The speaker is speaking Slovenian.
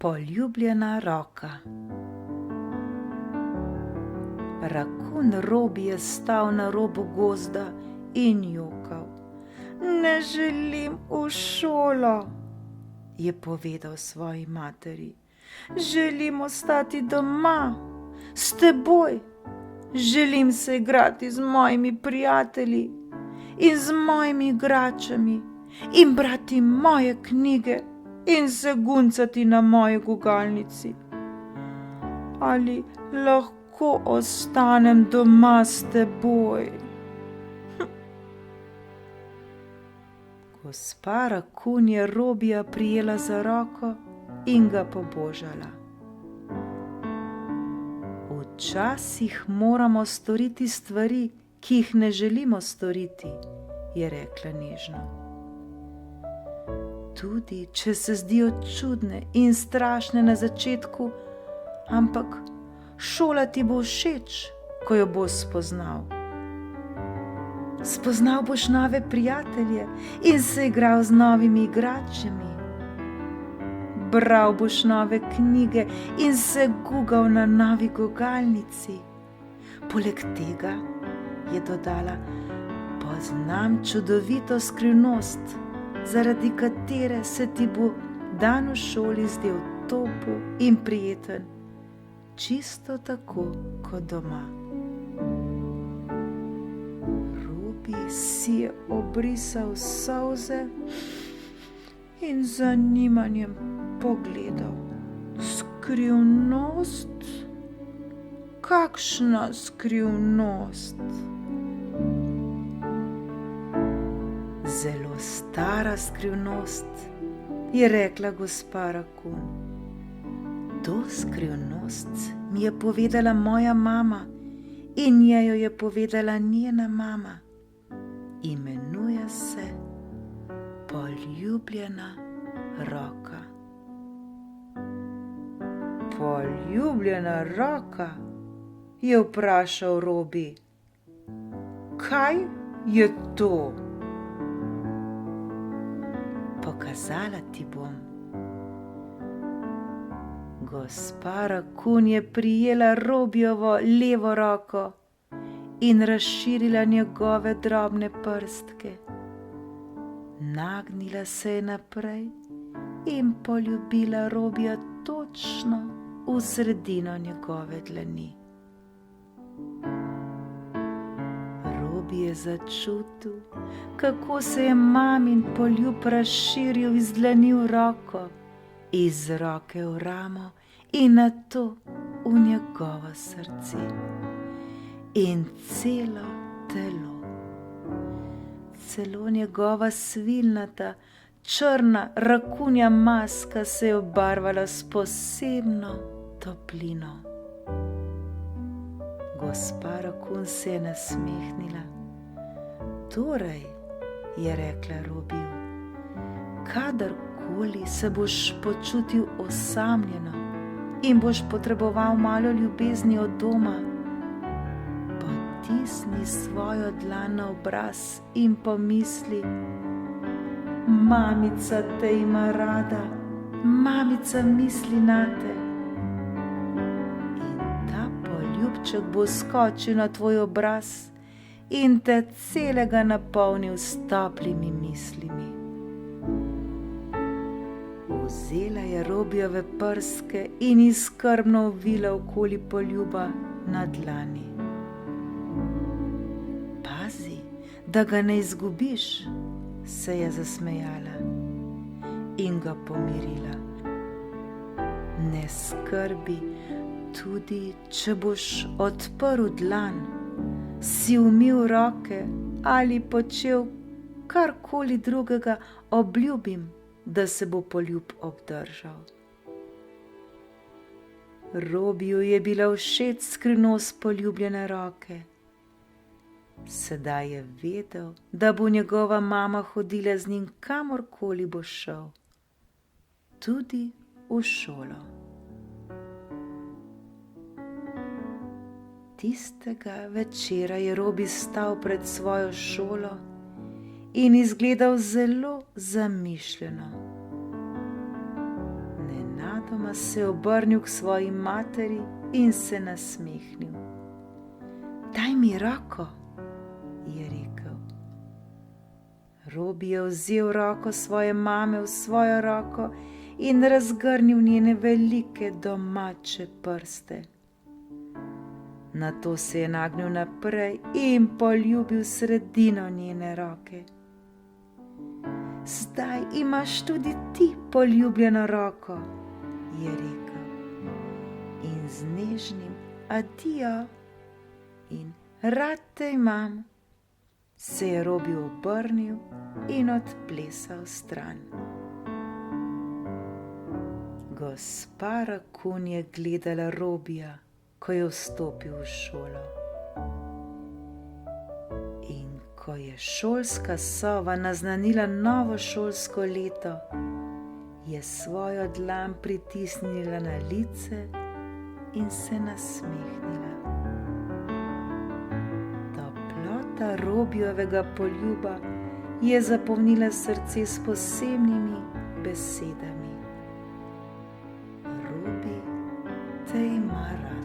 Poljubljena roka. Rakun Robi je stal na robu gozda in jokal. Ne želim v šolo, je povedal svoji materi. Želim ostati doma, s teboj. Želim se igrati z mojimi prijatelji in z mojimi igračami in brati moje knjige in se guncati na moji gugalnici. Ali lahko ostanem doma s teboj? Gospa Rakun je Robija prijela za roko in ga pobožala. Včasih moramo storiti stvari, ki jih ne želimo storiti, je rekla nežno. Tudi, če se zdijo čudne in strašne na začetku, ampak šola ti bo všeč, ko jo boš spoznal. Spoznal boš nove prijatelje in se igral z novimi igračami. Bral boš nove knjige in se gugal na novi gugalnici. Poleg tega, je dodala, poznam čudovito skrivnost, zaradi katere se ti bo dan v šoli zdel topel in prijeten, čisto tako kot doma. Robi si je obrisal solze in z zanimanjem pogledal. Skrivnost? Kakšna skrivnost? Zelo stara skrivnost, je rekla gospa Rakun. To skrivnost mi je povedala moja mama in njej jo je povedala njena mama. Imenuje se Poljubljena roka. Poljubljena roka, je vprašal Robi. Kaj je to? Pokazala ti bom. Gospa Rakun je prijela Robijovo levo roko in razširila njegove drobne prstke. Nagnila se je naprej in poljubila Robija točno v sredino njegove dlani. Robi je začutil, kako se je mamin poljub razširil iz dlani v roko, iz roke v ramo in nato v njegovo srce in celo telo. Celo njegova svilnata, črna rakunja maska se je obarvala s posebno toplino. Gospa Rakun se je nasmehnila. Torej, je rekla Robiju, kadarkoli se boš počutil osamljeno in boš potreboval malo ljubezni od doma, potisni svojo dlan na obraz in pomisli: mamica te ima rada, mamica misli nate. In ta poljubček bo skočil na tvoj obraz in te celega napolnil s toplimi mislimi. Vzela je Robijeve prske in jih skrbno ovila okoli poljuba na dlani. Pazi, da ga ne izgubiš, se je zasmejala in ga pomirila. Ne skrbi, tudi če boš odprl dlan, si umil roke ali počel karkoli drugega, obljubim, da se bo poljub obdržal. Robiju je bila všeč skrivnost poljubljene roke. Sedaj je vedel, da bo njegova mama hodila z njim kamorkoli bo šel, tudi v šolo. Tistega večera je Robi stal pred svojo šolo in izgledal zelo zamišljeno. nenadoma se obrnil k svoji materi in se nasmehnil. Daj mi roko, je rekel. Robi je vzel roko svoje mame v svojo roko in razgrnil njene velike domače prste. Nato se je nagnil naprej in poljubil sredino njene roke. Zdaj imaš tudi ti poljubljeno roko, je rekel. In z nežnim adijo in rad te imam, se je Robi obrnil in odplesal stran. Gospa Rakun je gledala Robija, ko je vstopil v šolo. In ko je šolska sova naznanila novo šolsko leto, je svojo dlan pritisnila na lice in se nasmehnila. Toplota Robijevega poljuba je zapolnila srce s posebnimi besedami. Robi te ima rad.